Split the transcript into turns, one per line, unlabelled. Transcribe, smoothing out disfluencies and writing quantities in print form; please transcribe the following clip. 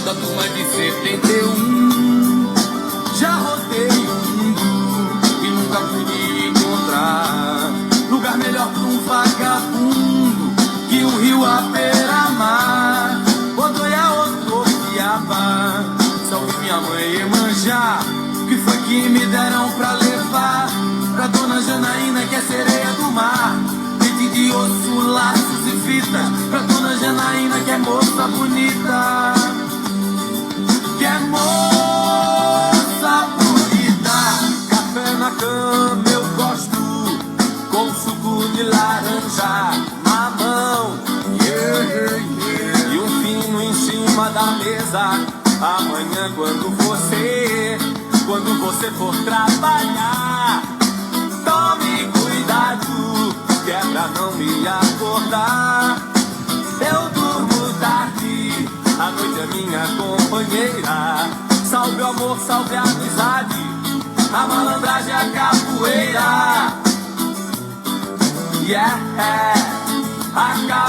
da turma de 71. Já rodei o mundo e nunca pude encontrar lugar melhor pra um vagabundo que um rio à beira-mar. Odoia, Otopiaba, salve minha mãe Iemanjá. Que foi que me deram pra levar pra dona Janaína, que é sereia do mar. Dente de osso, laços e fitas pra dona Janaína, que é moça bonita. Que é moça bonita. Café na cama eu gosto, com suco de laranja, mamão, e um vinho em cima da mesa. Amanhã quando você for trabalhar, tome cuidado, que é pra não me acordar. Eu durmo tarde, a noite é minha companheira. Salve o amor, salve a amizade, a malandragem, a capoeira. Yeah, a capoeira.